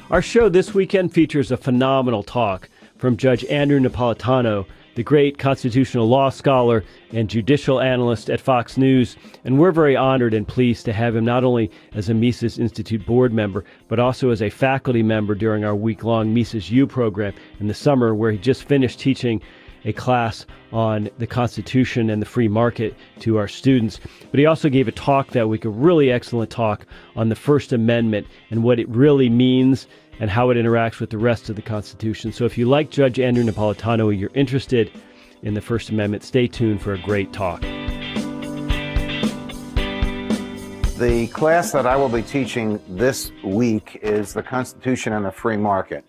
Our show this weekend features a phenomenal talk from Judge Andrew Napolitano, the great constitutional law scholar and judicial analyst at Fox News, and we're very honored and pleased to have him not only as a Mises Institute board member, but also as a faculty member during our week-long Mises U program in the summer, where he just finished teaching a class on the Constitution and the free market to our students. But he also gave a talk that week, a really excellent talk on the First Amendment and what it really means and how it interacts with the rest of the Constitution. So if you like Judge Andrew Napolitano or you're interested in the First Amendment, stay tuned for a great talk. The class that I will be teaching this week is the Constitution and the Free Market.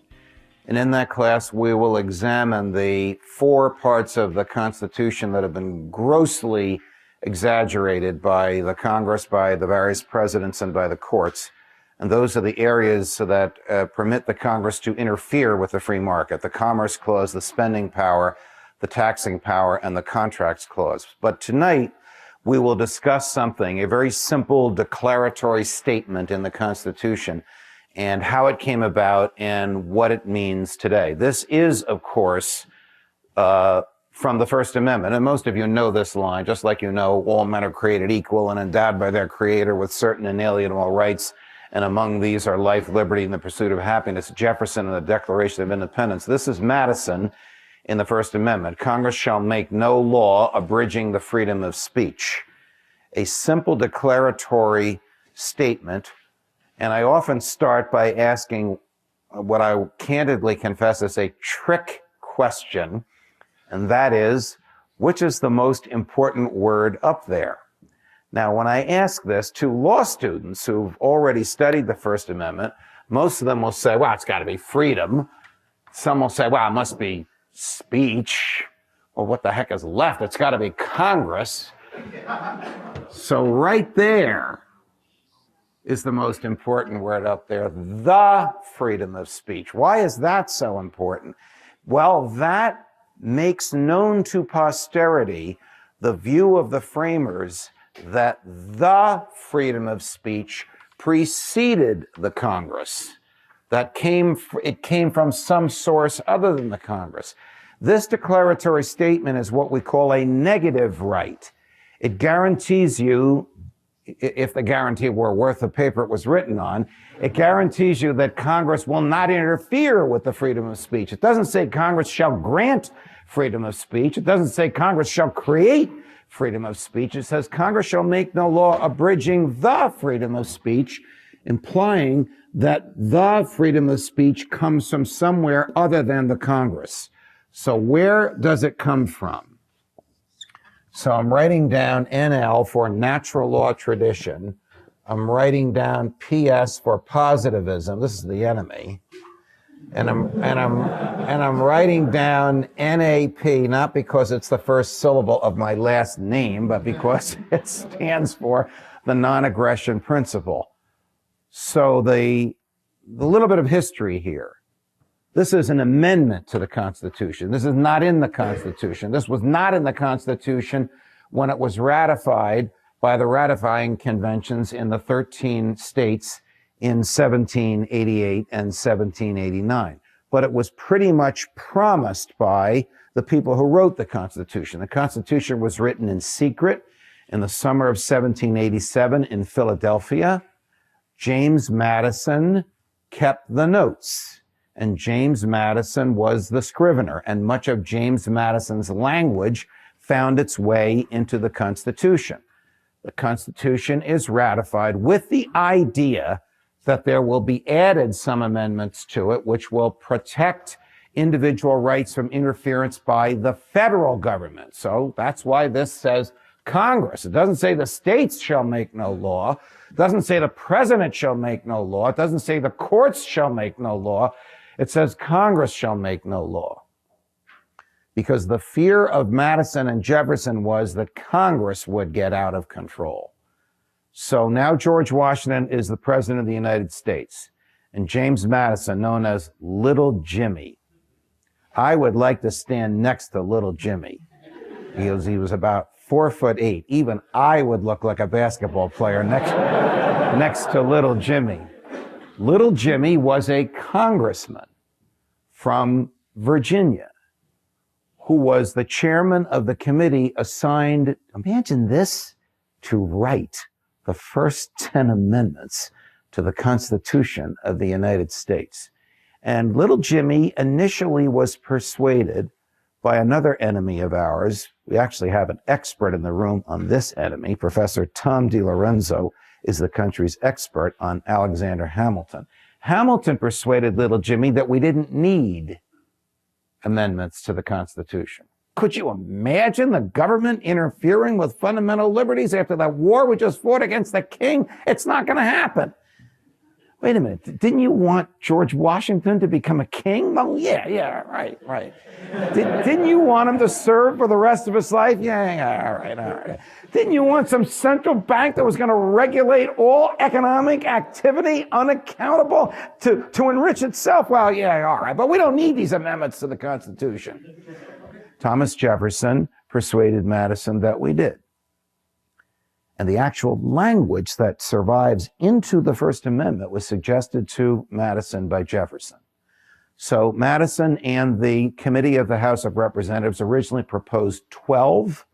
And in that class, we will examine the four parts of the Constitution that have been grossly exaggerated by the Congress, by the various presidents, and by the courts. And those are the areas that permit the Congress to interfere with the free market: the Commerce Clause, the spending power, the taxing power, and the Contracts Clause. But tonight, we will discuss something, a very simple declaratory statement in the Constitution, and how it came about and what it means today. This is, of course, from the First Amendment. And most of you know this line, just like you know all men are created equal and endowed by their Creator with certain inalienable rights, and among these are life, liberty, and the pursuit of happiness. Jefferson and the Declaration of Independence. This is Madison in the First Amendment. Congress shall make no law abridging the freedom of speech. A simple declaratory statement. And I often start by asking what I candidly confess is a trick question, and that is, which is the most important word up there? Now, when I ask this to law students who've already studied the First Amendment, most of them will say, well, it's got to be freedom. Some will say, well, it must be speech. Well, what the heck is left? It's got to be Congress. So right there is the most important word up there, the freedom of speech. Why is that so important? Well, that makes known to posterity the view of the framers that the freedom of speech preceded the Congress, that it came from some source other than the Congress. This declaratory statement is what we call a negative right. It guarantees you, if the guarantee were worth the paper it was written on, it guarantees you that Congress will not interfere with the freedom of speech. It doesn't say Congress shall grant freedom of speech. It doesn't say Congress shall create freedom of speech. It says Congress shall make no law abridging the freedom of speech, implying that the freedom of speech comes from somewhere other than the Congress. So where does it come from? So I'm writing down NL for natural law tradition. I'm writing down PS for positivism. This is the enemy. And I'm writing down NAP, not because it's the first syllable of my last name, but because it stands for the non-aggression principle. So the little bit of history here. This is an amendment to the Constitution. This is not in the Constitution. This was not in the Constitution when it was ratified by the ratifying conventions in the 13 states in 1788 and 1789. But it was pretty much promised by the people who wrote the Constitution. The Constitution was written in secret in the summer of 1787 in Philadelphia. James Madison kept the notes, and James Madison was the scrivener, and much of James Madison's language found its way into the Constitution. The Constitution is ratified with the idea that there will be added some amendments to it which will protect individual rights from interference by the federal government. So that's why this says Congress. It doesn't say the states shall make no law. It doesn't say the president shall make no law. It doesn't say the courts shall make no law. It says Congress shall make no law. Because the fear of Madison and Jefferson was that Congress would get out of control. So now George Washington is the president of the United States, and James Madison, known as Little Jimmy. I would like to stand next to Little Jimmy. He was about 4'8". Even I would look like a basketball player next to Little Jimmy. Little Jimmy was a congressman from Virginia who was the chairman of the committee assigned, imagine this, to write the first 10 amendments to the Constitution of the United States. And little Jimmy initially was persuaded by another enemy of ours. We actually have an expert in the room on this enemy. Professor Tom DiLorenzo is the country's expert on Alexander Hamilton. Hamilton persuaded little Jimmy that we didn't need amendments to the Constitution. Could you imagine the government interfering with fundamental liberties after that war we just fought against the king? It's not going to happen. Wait a minute. Didn't you want George Washington to become a king? Well, yeah, right. Didn't you want him to serve for the rest of his life? Yeah, all right. Didn't you want some central bank that was going to regulate all economic activity unaccountable to enrich itself? Well, yeah, all right. But we don't need these amendments to the Constitution. Thomas Jefferson persuaded Madison that we did. And the actual language that survives into the First Amendment was suggested to Madison by Jefferson. So Madison and the Committee of the House of Representatives originally proposed 12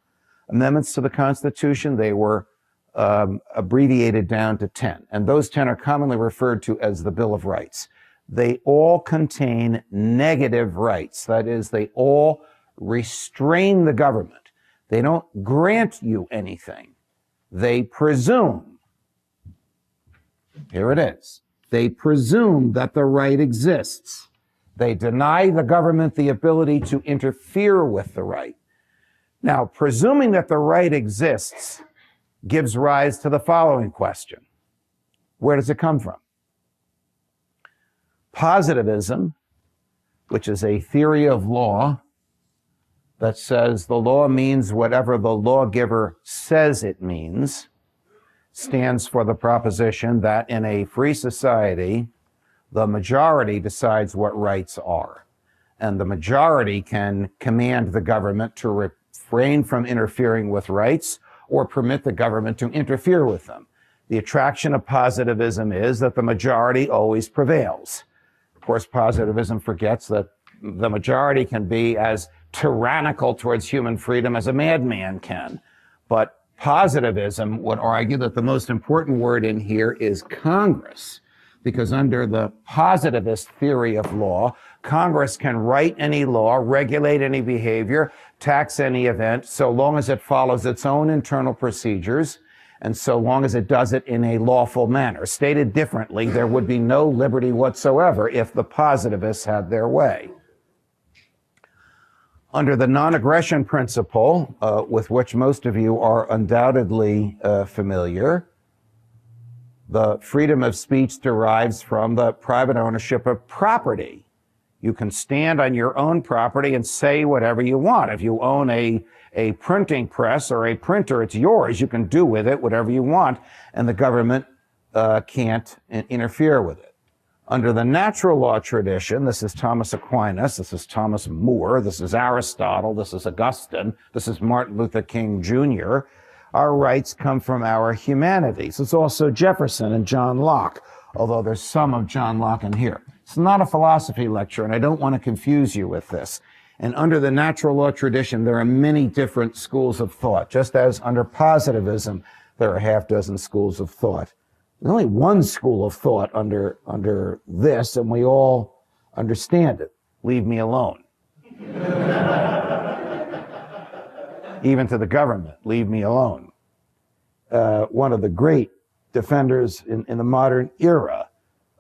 amendments to the Constitution. They were abbreviated down to 10. And those 10 are commonly referred to as the Bill of Rights. They all contain negative rights. That is, they all restrain the government. They don't grant you anything. They presume, here it is, they presume that the right exists. They deny the government the ability to interfere with the right. Now, presuming that the right exists gives rise to the following question. Where does it come from? Positivism, which is a theory of law that says the law means whatever the lawgiver says it means, stands for the proposition that in a free society, the majority decides what rights are. And the majority can command the government to refrain from interfering with rights or permit the government to interfere with them. The attraction of positivism is that the majority always prevails. Of course, positivism forgets that the majority can be as tyrannical towards human freedom as a madman can. But positivism would argue that the most important word in here is Congress, because under the positivist theory of law, Congress can write any law, regulate any behavior, tax any event, so long as it follows its own internal procedures, and so long as it does it in a lawful manner. Stated differently, there would be no liberty whatsoever if the positivists had their way. Under the non-aggression principle, with which most of you are undoubtedly familiar, the freedom of speech derives from the private ownership of property. You can stand on your own property and say whatever you want. If you own a printing press or a printer, it's yours. You can do with it whatever you want, and the government can't interfere with it. Under the natural law tradition, this is Thomas Aquinas, this is Thomas More, this is Aristotle, this is Augustine, this is Martin Luther King Jr., our rights come from our humanities. It's also Jefferson and John Locke, although there's some of John Locke in here. It's not a philosophy lecture, and I don't want to confuse you with this. And under the natural law tradition, there are many different schools of thought, just as under positivism, there are half dozen schools of thought. There's only one school of thought under this, and we all understand it. Leave me alone. Even to the government, leave me alone. One of the great defenders in the modern era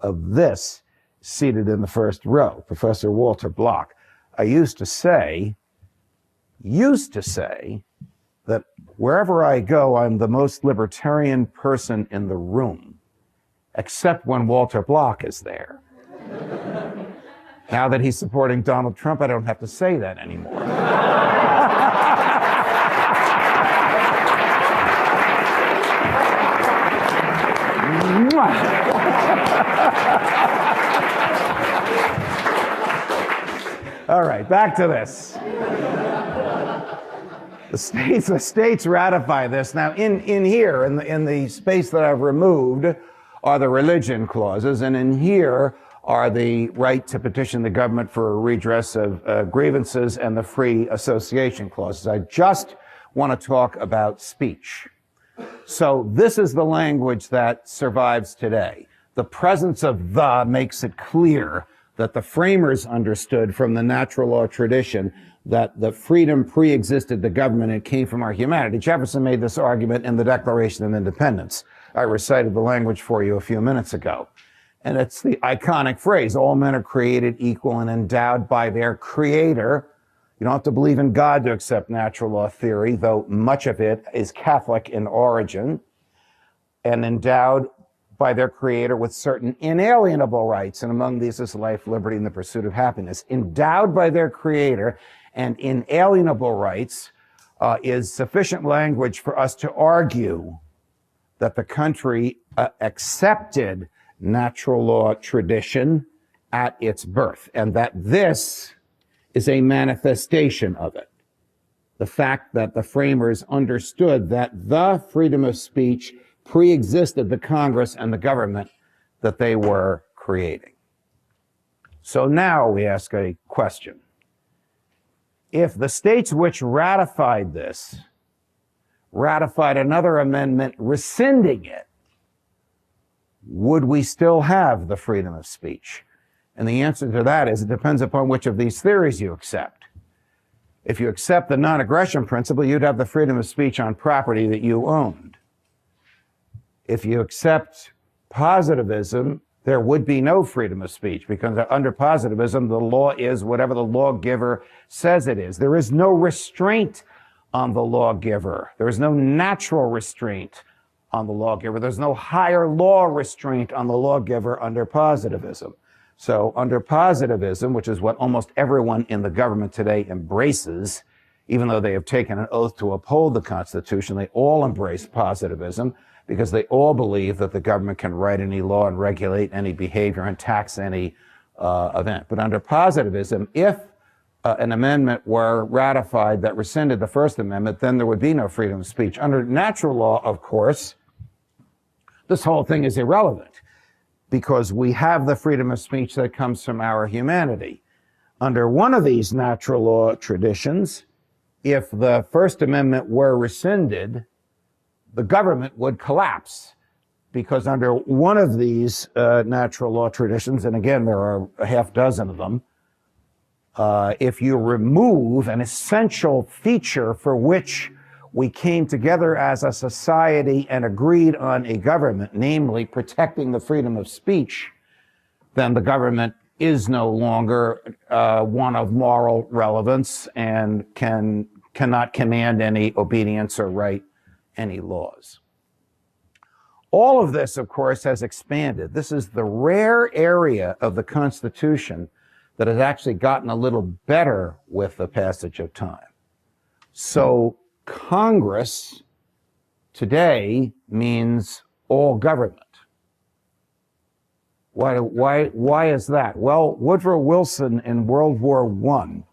of this, seated in the first row, Professor Walter Block. I used to say that wherever I go, I'm the most libertarian person in the room, except when Walter Block is there. Now that he's supporting Donald Trump, I don't have to say that anymore. All right, back to this. The states ratify this. Now, in here, in the space that I've removed, are the religion clauses, and in here are the right to petition the government for a redress of grievances and the free association clauses. I just want to talk about speech. So this is the language that survives today. The presence of "the" makes it clear that the framers understood from the natural law tradition that the freedom pre-existed the government and came from our humanity. Jefferson made this argument in the Declaration of Independence. I recited the language for you a few minutes ago. And it's the iconic phrase, all men are created equal and endowed by their creator. You don't have to believe in God to accept natural law theory, though much of it is Catholic in origin, and endowed by their creator with certain inalienable rights. And among these is life, liberty, and the pursuit of happiness. Endowed by their creator and inalienable rights is sufficient language for us to argue that the country accepted natural law tradition at its birth, and that this is a manifestation of it. The fact that the framers understood that the freedom of speech pre-existed the Congress and the government that they were creating. So now we ask a question. If the states which ratified this ratified another amendment rescinding it, would we still have the freedom of speech? And the answer to that is it depends upon which of these theories you accept. If you accept the non-aggression principle, you'd have the freedom of speech on property that you owned. If you accept positivism, there would be no freedom of speech, because under positivism, the law is whatever the lawgiver says it is. There is no restraint on the lawgiver. There is no natural restraint on the lawgiver. There's no higher law restraint on the lawgiver under positivism. So under positivism, which is what almost everyone in the government today embraces, even though they have taken an oath to uphold the Constitution, they all embrace positivism because they all believe that the government can write any law and regulate any behavior and tax any event. But under positivism, if an amendment were ratified that rescinded the First Amendment, then there would be no freedom of speech. Under natural law, of course, this whole thing is irrelevant because we have the freedom of speech that comes from our humanity. Under one of these natural law traditions, if the First Amendment were rescinded, the government would collapse, because under one of these natural law traditions, and again, there are a half dozen of them, if you remove an essential feature for which we came together as a society and agreed on a government, namely protecting the freedom of speech, then the government is no longer one of moral relevance and cannot command any obedience or write any laws. All of this, of course, has expanded. This is the rare area of the Constitution that has actually gotten a little better with the passage of time. So Congress today means all government. Why is that? Well, Woodrow Wilson in World War I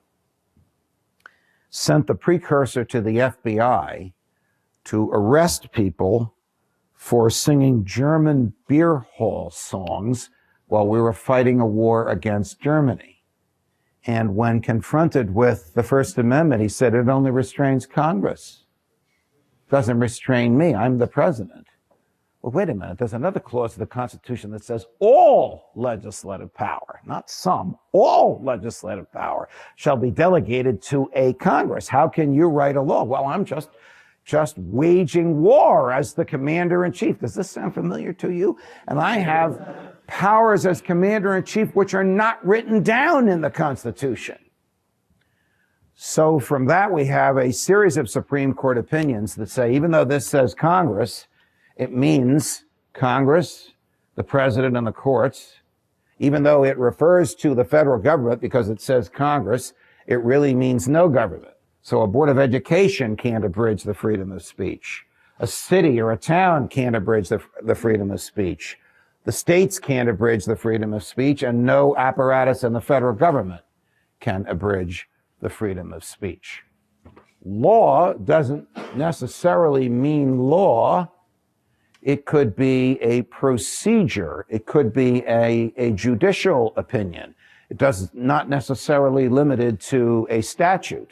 sent the precursor to the FBI to arrest people for singing German beer hall songs while we were fighting a war against Germany. And when confronted with the First Amendment, he said, it only restrains Congress. It doesn't restrain me. I'm the president. Well, wait a minute. There's another clause of the Constitution that says all legislative power, not some, all legislative power shall be delegated to a Congress. How can you write a law? Well, I'm just waging war as the commander-in-chief. Does this sound familiar to you? And I have powers as commander-in-chief which are not written down in the Constitution. So from that, we have a series of Supreme Court opinions that say, even though this says Congress, it means Congress, the president, and the courts. Even though it refers to the federal government because it says Congress, it really means no government. So a board of education can't abridge the freedom of speech. A city or a town can't abridge the freedom of speech. The states can't abridge the freedom of speech, and no apparatus in the federal government can abridge the freedom of speech. Law doesn't necessarily mean law. It could be a procedure. It could be a judicial opinion. It does not necessarily limited to a statute.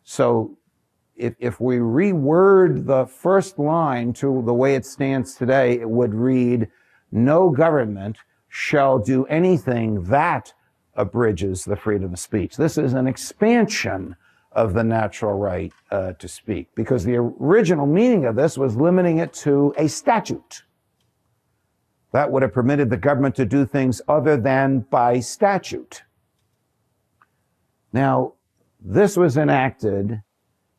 So if we reword the first line to the way it stands today, it would read, no government shall do anything that abridges the freedom of speech. This is an expansion of the natural right to speak, because the original meaning of this was limiting it to a statute. That would have permitted the government to do things other than by statute. Now, this was enacted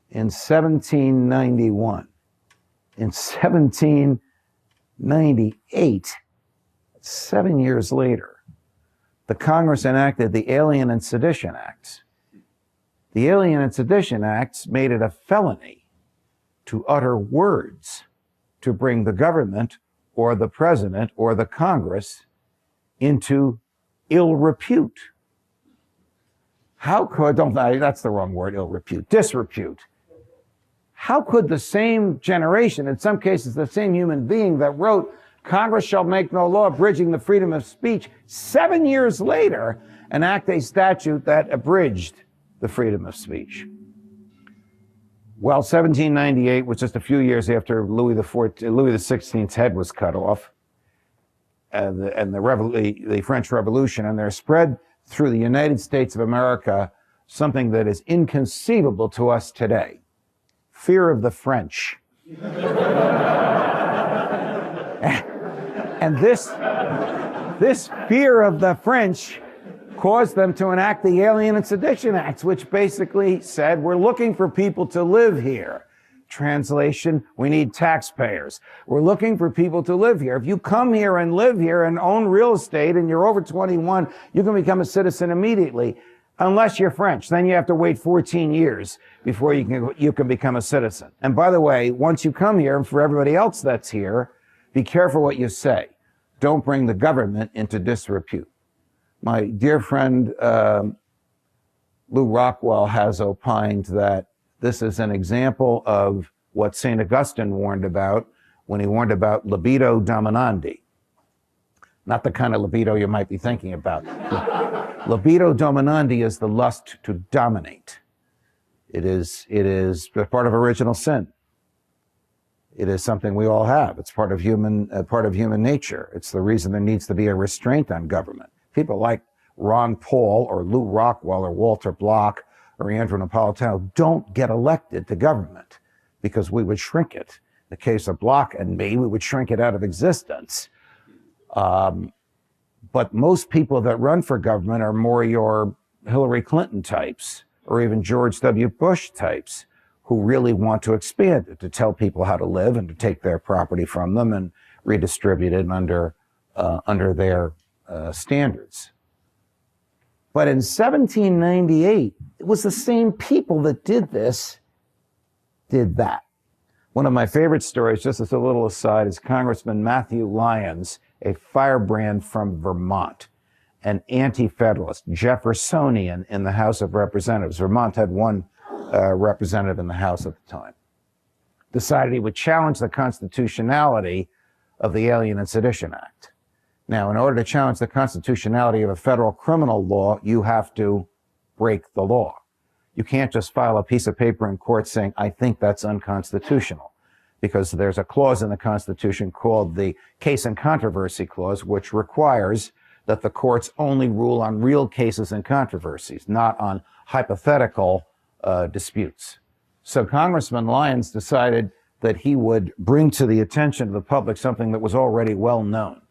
in 1791. In 1798, 7 years later, the Congress enacted the Alien and Sedition Acts. The Alien and Sedition Acts made it a felony to utter words to bring the government or the president or the Congress into ill repute. How could, that's the wrong word, ill repute, disrepute. How could the same generation, in some cases the same human being that wrote, Congress shall make no law abridging the freedom of speech, 7 years later enact a statute that abridged the freedom of speech? Well, 1798 was just a few years after Louis XVI's head was cut off, and the French Revolution, and there spread through the United States of America something that is inconceivable to us today: fear of the French. And this fear of the French caused them to enact the Alien and Sedition Acts, which basically said, we're looking for people to live here. Translation, we need taxpayers. We're looking for people to live here. If you come here and live here and own real estate and you're over 21, you can become a citizen immediately, unless you're French. Then you have to wait 14 years before you can become a citizen. And by the way, once you come here, and for everybody else that's here, be careful what you say. Don't bring the government into disrepute. My dear friend Lou Rockwell has opined that this is an example of what St. Augustine warned about when he warned about libido dominandi. Not the kind of libido you might be thinking about. Libido dominandi is the lust to dominate. It is part of original sin. It is something we all have. It's part of human nature. It's the reason there needs to be a restraint on government. People like Ron Paul or Lou Rockwell or Walter Block or Andrew Napolitano don't get elected to government because we would shrink it. In the case of Block and me, we would shrink it out of existence. But most people that run for government are more your Hillary Clinton types or even George W. Bush types who really want to expand it, to tell people how to live and to take their property from them and redistribute it under their standards. But in 1798, it was the same people that did that. One of my favorite stories, just as a little aside, is Congressman Matthew Lyons, a firebrand from Vermont, an anti-federalist, Jeffersonian in the House of Representatives. Vermont had one representative in the House at the time. Decided he would challenge the constitutionality of the Alien and Sedition Act. Now, in order to challenge the constitutionality of a federal criminal law, you have to break the law. You can't just file a piece of paper in court saying, I think that's unconstitutional, because there's a clause in the Constitution called the Case and Controversy Clause, which requires that the courts only rule on real cases and controversies, not on hypothetical disputes. So Congressman Lyons decided that he would bring to the attention of the public something that was already well known,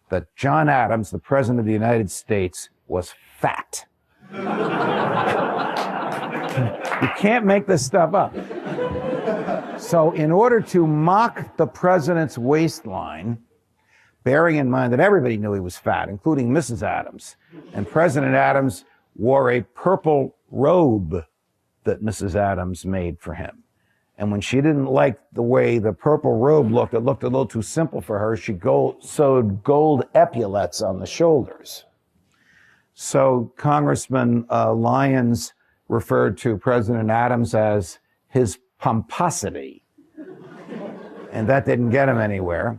that John Adams, the President of the United States, was fat. You can't make this stuff up. So in order to mock the president's waistline, bearing in mind that everybody knew he was fat, including Mrs. Adams, and President Adams wore a purple robe that Mrs. Adams made for him. And when she didn't like the way the purple robe looked, it looked a little too simple for her, she sewed gold epaulets on the shoulders. So Congressman Lyons referred to President Adams as his pomposity. And that didn't get him anywhere.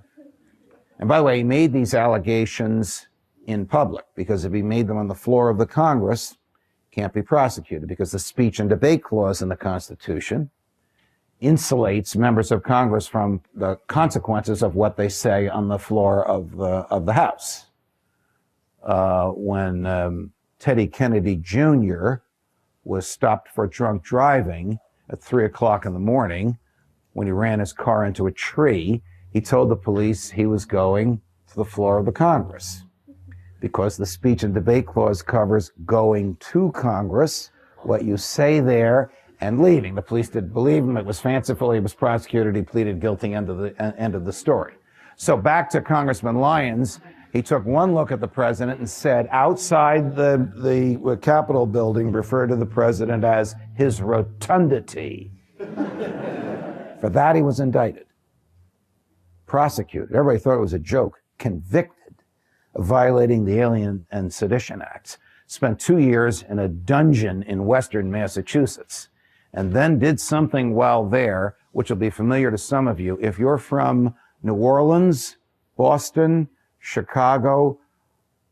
And by the way, he made these allegations in public, because if he made them on the floor of the Congress, can't be prosecuted, because the speech and debate clause in the Constitution insulates members of Congress from the consequences of what they say on the floor of the House. When Teddy Kennedy Jr. was stopped for drunk driving at 3 o'clock in the morning when he ran his car into a tree, he told the police he was going to the floor of the Congress, because the speech and debate clause covers going to Congress, what you say there, and leaving. The police didn't believe him. It was fanciful. He was prosecuted. He pleaded guilty. End of the story. So back to Congressman Lyons. He took one look at the president and said, outside the Capitol building, referred to the president as his rotundity. For that, he was indicted, prosecuted. Everybody thought it was a joke. Convicted of violating the Alien and Sedition Acts. Spent 2 years in a dungeon in Western Massachusetts, and then did something while there, which will be familiar to some of you. If you're from New Orleans, Boston, Chicago,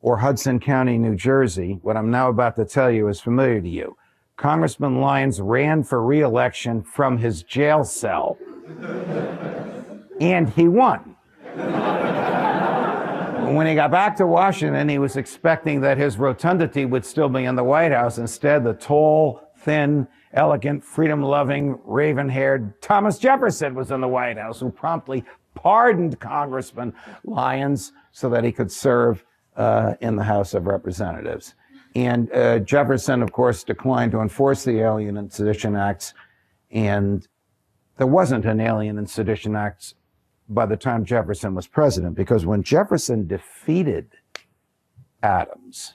or Hudson County, New Jersey, what I'm now about to tell you is familiar to you. Congressman Lyons ran for re-election from his jail cell, and he won. When he got back to Washington, he was expecting that his rotundity would still be in the White House. Instead, the tall, thin, elegant, freedom-loving, raven-haired Thomas Jefferson was in the White House, who promptly pardoned Congressman Lyons so that he could serve in the House of Representatives. And Jefferson, of course, declined to enforce the Alien and Sedition Acts, and there wasn't an Alien and Sedition Act by the time Jefferson was president, because when Jefferson defeated Adams,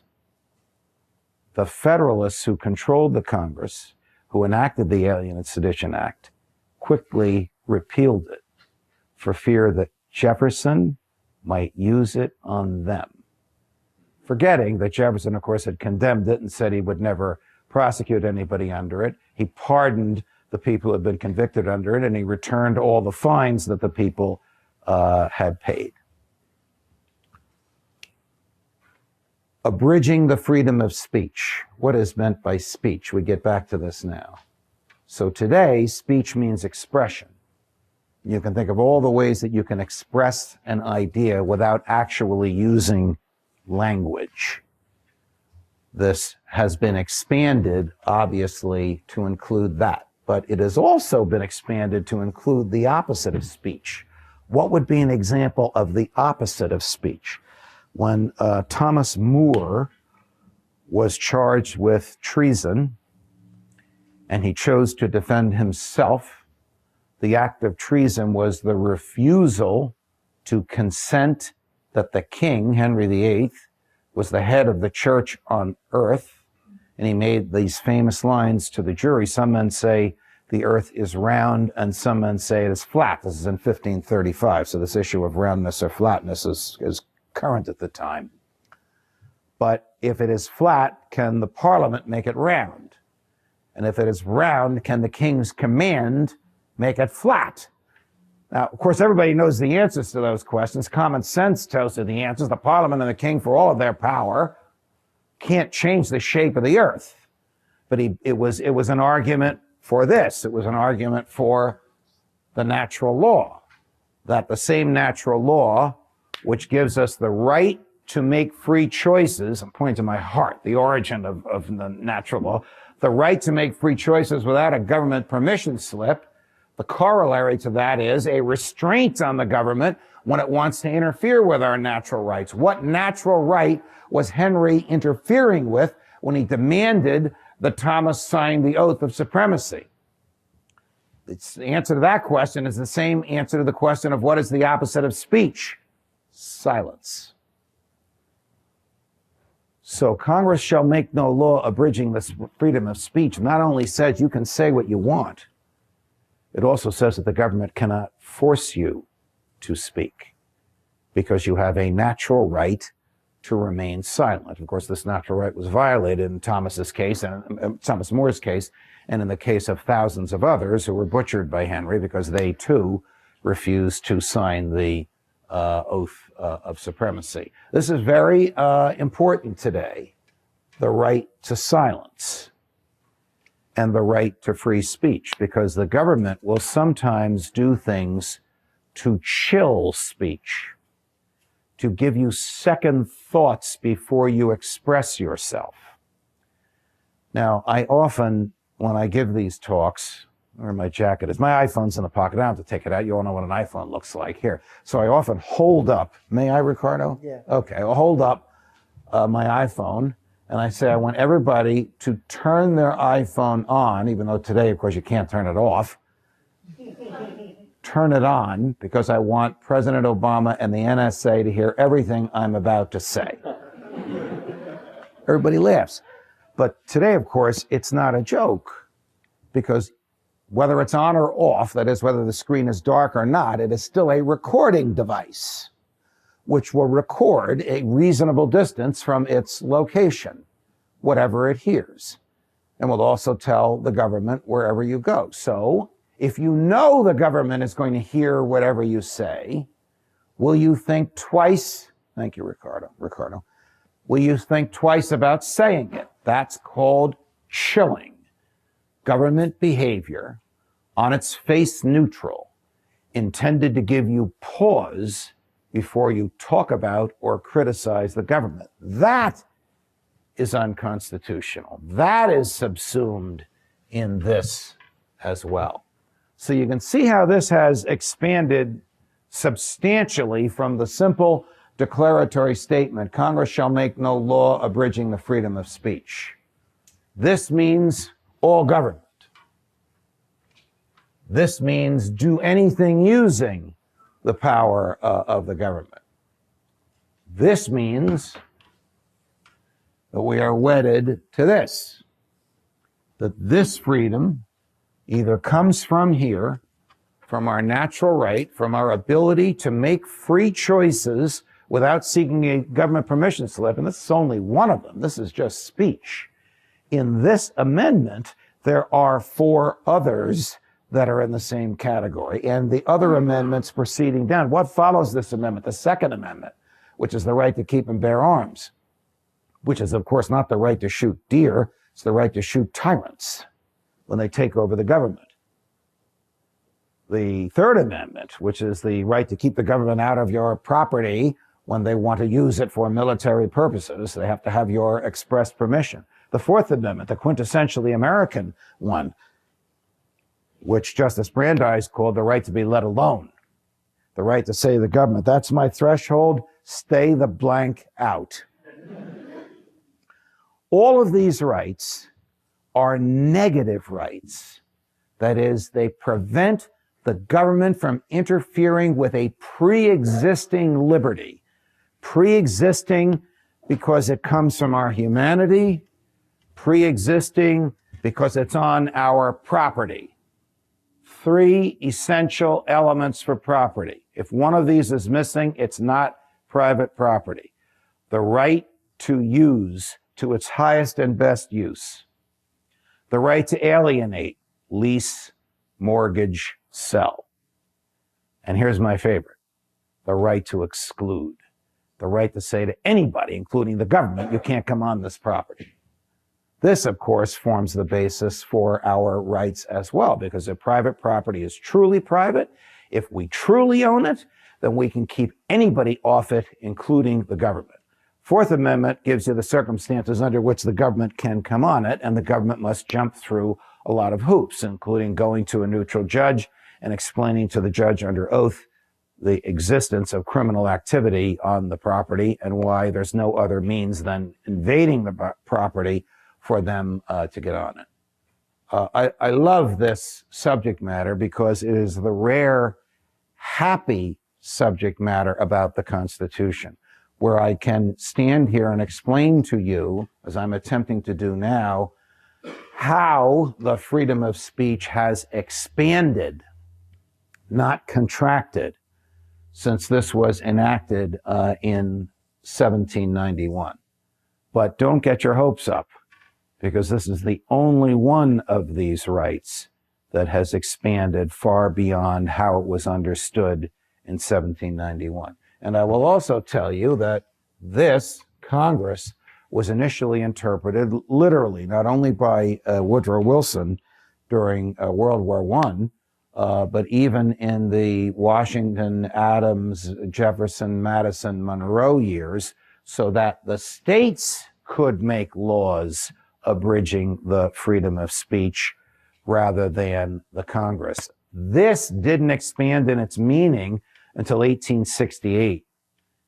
the Federalists who controlled the Congress, who enacted the Alien and Sedition Act, quickly repealed it for fear that Jefferson might use it on them. Forgetting that Jefferson, of course, had condemned it and said he would never prosecute anybody under it. He pardoned the people who had been convicted under it, and he returned all the fines that the people had paid. Abridging the freedom of speech. What is meant by speech? We get back to this now. So today, speech means expression. You can think of all the ways that you can express an idea without actually using language. This has been expanded, obviously, to include that. But it has also been expanded to include the opposite of speech. What would be an example of the opposite of speech? When Thomas More was charged with treason and he chose to defend himself, the act of treason was the refusal to consent that the king, Henry VIII, was the head of the church on earth. And he made these famous lines to the jury. Some men say the earth is round, and some men say it is flat. This is in 1535, so this issue of roundness or flatness is current at the time. But if it is flat, can the parliament make it round? And if it is round, can the king's command make it flat? Now, of course, everybody knows the answers to those questions. Common sense tells you the answers. The parliament and the king, for all of their power, can't change the shape of the earth. But it was an argument for this. It was an argument for the natural law, that the same natural law which gives us the right to make free choices. I'm pointing to my heart, the origin of the natural law, the right to make free choices without a government permission slip. The corollary to that is a restraint on the government when it wants to interfere with our natural rights. What natural right was Henry interfering with when he demanded that Thomas sign the oath of supremacy? The answer to that question is the same answer to the question of what is the opposite of speech? Silence. So Congress shall make no law abridging the freedom of speech. Not only says you can say what you want, it also says that the government cannot force you to speak because you have a natural right to remain silent. Of course, this natural right was violated in Thomas's case and Thomas More's case, and in the case of thousands of others who were butchered by Henry because they too refused to sign the oath of supremacy. This is very important today, the right to silence and the right to free speech, because the government will sometimes do things to chill speech, to give you second thoughts before you express yourself. Now, I often, when I give these talks, where my jacket is, my iPhone's in the pocket. I don't have to take it out. You all know what an iPhone looks like here. So I often hold up, may I, Ricardo? Yeah. Okay, I'll hold up my iPhone, and I say I want everybody to turn their iPhone on, even though today, of course, you can't turn it off. Turn it on, because I want President Obama and the NSA to hear everything I'm about to say. Everybody laughs. But today, of course, it's not a joke, because whether it's on or off, that is, whether the screen is dark or not, it is still a recording device, which will record a reasonable distance from its location, whatever it hears, and will also tell the government wherever you go. So, if you know the government is going to hear whatever you say, will you think twice? Thank you, Ricardo. Will you think twice about saying it? That's called chilling. Government behavior, on its face neutral, intended to give you pause before you talk about or criticize the government. That is unconstitutional. That is subsumed in this as well. So you can see how this has expanded substantially from the simple declaratory statement, Congress shall make no law abridging the freedom of speech. This means all government. This means do anything using the power of the government. This means that we are wedded to this, that this freedom either comes from here, from our natural right, from our ability to make free choices without seeking a government permission slip, and this is only one of them. This is just speech. In this amendment, there are 4 others that are in the same category, and the other amendments proceeding down. What follows this amendment? The Second Amendment, which is the right to keep and bear arms, which is, of course, not the right to shoot deer. It's the right to shoot tyrants when they take over the government. The Third Amendment, which is the right to keep the government out of your property when they want to use it for military purposes. They have to have your express permission. The Fourth Amendment, the quintessentially American one, which Justice Brandeis called the right to be let alone. The right to say to the government, that's my threshold, stay the blank out. All of these rights are negative rights. That is, they prevent the government from interfering with a pre-existing liberty. Pre-existing because it comes from our humanity, pre-existing because it's on our property. 3 essential elements for property. If one of these is missing, it's not private property. The right to use to its highest and best use. The right to alienate, lease, mortgage, sell. And here's my favorite, the right to exclude. The right to say to anybody, including the government, you can't come on this property. This, of course, forms the basis for our rights as well, because if private property is truly private, if we truly own it, then we can keep anybody off it, including the government. Fourth Amendment gives you the circumstances under which the government can come on it, and the government must jump through a lot of hoops, including going to a neutral judge and explaining to the judge under oath the existence of criminal activity on the property and why there's no other means than invading the property for them to get on it. I love this subject matter because it is the rare, happy subject matter about the Constitution, where I can stand here and explain to you, as I'm attempting to do now, how the freedom of speech has expanded, not contracted, since this was enacted in 1791. But don't get your hopes up, because this is the only one of these rights that has expanded far beyond how it was understood in 1791. And I will also tell you that this Congress was initially interpreted literally, not only by Woodrow Wilson during World War I, but even in the Washington, Adams, Jefferson, Madison, Monroe years, so that the states could make laws abridging the freedom of speech rather than the Congress. This didn't expand in its meaning until 1868,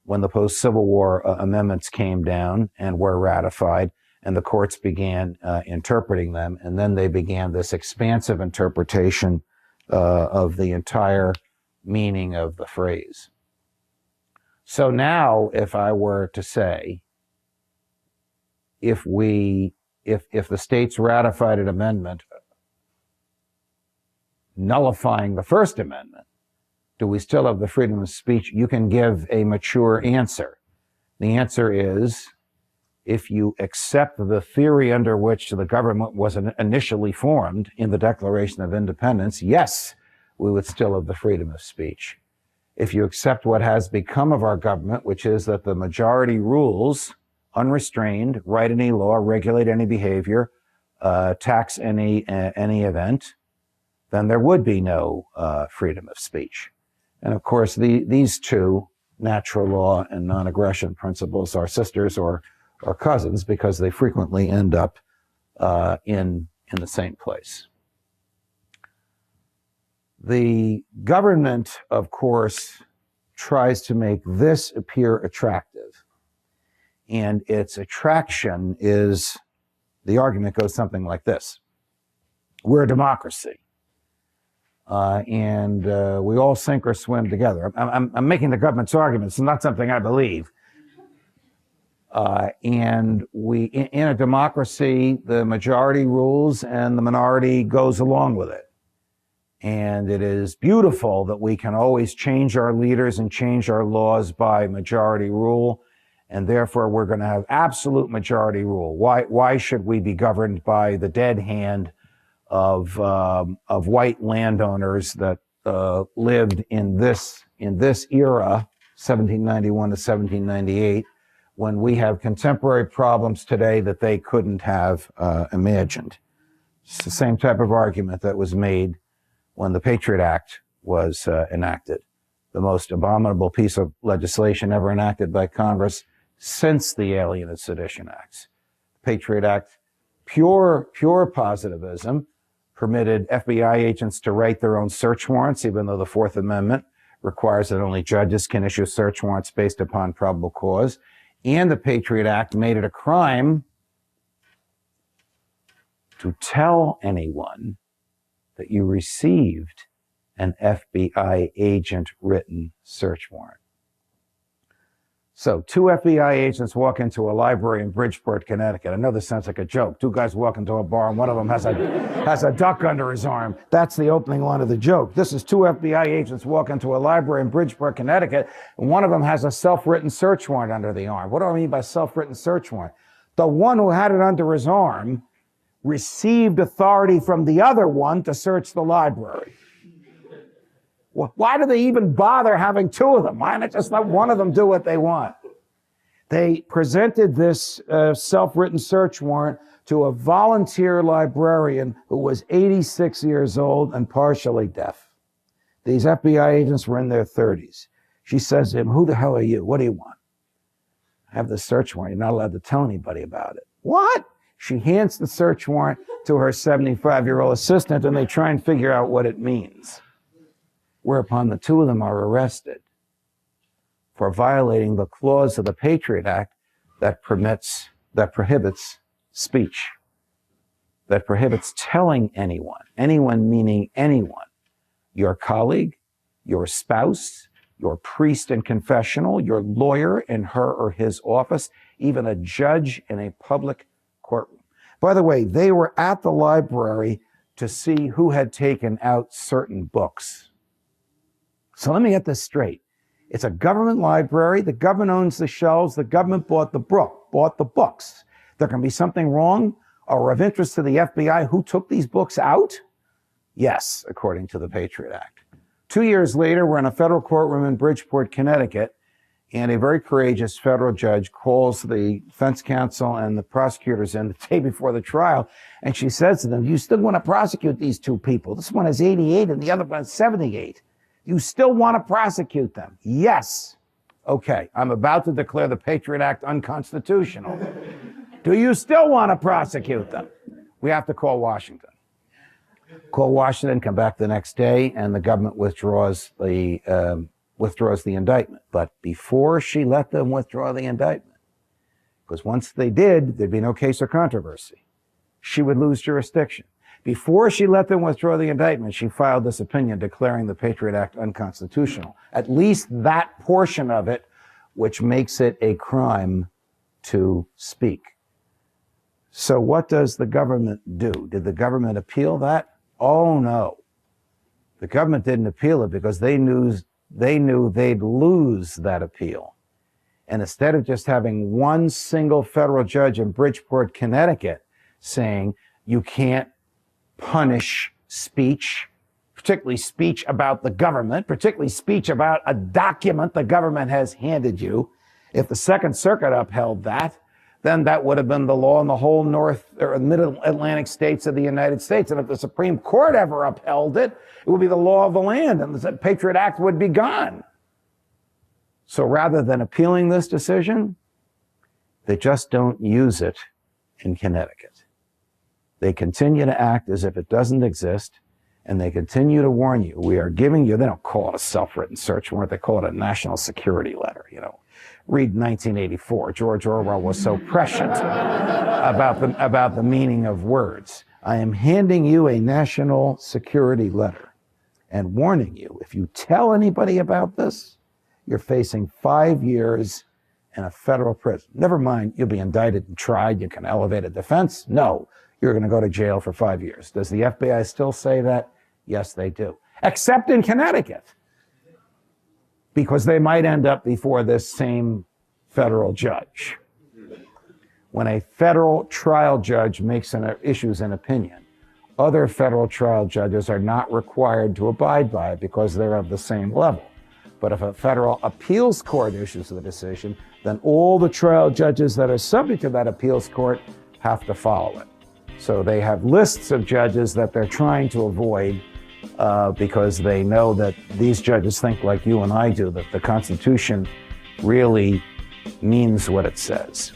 when the post-Civil War amendments came down and were ratified, and the courts began interpreting them, and then they began this expansive interpretation of the entire meaning of the phrase. So now, if I were to say, if the states ratified an amendment nullifying the First Amendment, do we still have the freedom of speech? You can give a mature answer. The answer is, if you accept the theory under which the government was initially formed in the Declaration of Independence, yes, we would still have the freedom of speech. If you accept what has become of our government, which is that the majority rules, unrestrained, write any law, regulate any behavior, tax any event, then there would be no freedom of speech. And of course, these two, natural law and non-aggression principles, are sisters or cousins, because they frequently end up in the same place. The government, of course, tries to make this appear attractive. And its attraction is, the argument goes something like this. We're a democracy. And we all sink or swim together. I'm making the government's argument. It's not something I believe. And in a democracy, the majority rules and the minority goes along with it. And it is beautiful that we can always change our leaders and change our laws by majority rule. And therefore, we're going to have absolute majority rule. Why should we be governed by the dead hand of white landowners that lived in this era, 1791 to 1798, when we have contemporary problems today that they couldn't have imagined? It's the same type of argument that was made when the Patriot Act was enacted, the most abominable piece of legislation ever enacted by Congress since the Alien and Sedition Acts. Patriot Act, pure positivism, permitted FBI agents to write their own search warrants, even though the Fourth Amendment requires that only judges can issue search warrants based upon probable cause. And the Patriot Act made it a crime to tell anyone that you received an FBI agent written search warrant. So 2 FBI agents walk into a library in Bridgeport, Connecticut. I know this sounds like a joke. 2 guys walk into a bar and one of them has a duck under his arm. That's the opening line of the joke. This is 2 FBI agents walk into a library in Bridgeport, Connecticut, and one of them has a self-written search warrant under the arm. What do I mean by self-written search warrant? The one who had it under his arm received authority from the other one to search the library. Why do they even bother having 2 of them? Why not just let one of them do what they want? They presented this self-written search warrant to a volunteer librarian who was 86 years old and partially deaf. These FBI agents were in their 30s. She says to him, "Who the hell are you? What do you want?" "I have the search warrant. You're not allowed to tell anybody about it." "What?" She hands the search warrant to her 75-year-old assistant, and they try and figure out what it means. Whereupon the 2 of them are arrested for violating the clause of the Patriot Act that prohibits speech, that prohibits telling anyone meaning anyone, your colleague, your spouse, your priest in confessional, your lawyer in her or his office, even a judge in a public courtroom. By the way, they were at the library to see who had taken out certain books. So let me get this straight. It's a government library. The government owns the shelves. The government bought the books. There can be something wrong or of interest to the FBI. Who took these books out? Yes, according to the Patriot Act. 2 years later, we're in a federal courtroom in Bridgeport, Connecticut, And a very courageous federal judge calls the defense counsel and the prosecutors in the day before the trial, and she says to them, "You still want to prosecute these two people? This one is 88 and the other one is 78. You still want to prosecute them?" "Yes." "Okay, I'm about to declare the Patriot Act unconstitutional. Do you still want to prosecute them?" "We have to call Washington." Call Washington, come back the next day, and the government withdraws the indictment. But before she let them withdraw the indictment, because once they did, there'd be no case or controversy, she would lose jurisdiction. Before she let them withdraw the indictment, she filed this opinion declaring the Patriot Act unconstitutional, at least that portion of it, which makes it a crime to speak. So what does the government do? Did the government appeal that? Oh, no. The government didn't appeal it because they knew they'd lose that appeal. And instead of just having one single federal judge in Bridgeport, Connecticut, saying you can't punish speech, particularly speech about the government, particularly speech about a document the government has handed you, if the Second Circuit upheld that, then that would have been the law in the whole North or Mid-Atlantic states of the United States. And if the Supreme Court ever upheld it, it would be the law of the land, and the Patriot Act would be gone. So rather than appealing this decision, they just don't use it in Connecticut. They continue to act as if it doesn't exist, and they continue to warn you. We are giving you, they don't call it a self-written search warrant, they call it a national security letter, you know. Read 1984. George Orwell was so prescient about the meaning of words. I am handing you a national security letter and warning you, if you tell anybody about this, you're facing 5 years in a federal prison. Never mind, you'll be indicted and tried. You can elevate a defense. No, you're going to go to jail for 5 years. Does the FBI still say that? Yes, they do. Except in Connecticut, because they might end up before this same federal judge. When a federal trial judge issues an opinion, other federal trial judges are not required to abide by it because they're of the same level. But if a federal appeals court issues the decision, then all the trial judges that are subject to that appeals court have to follow it. So they have lists of judges that they're trying to avoid because they know that these judges think like you and I do, that the Constitution really means what it says.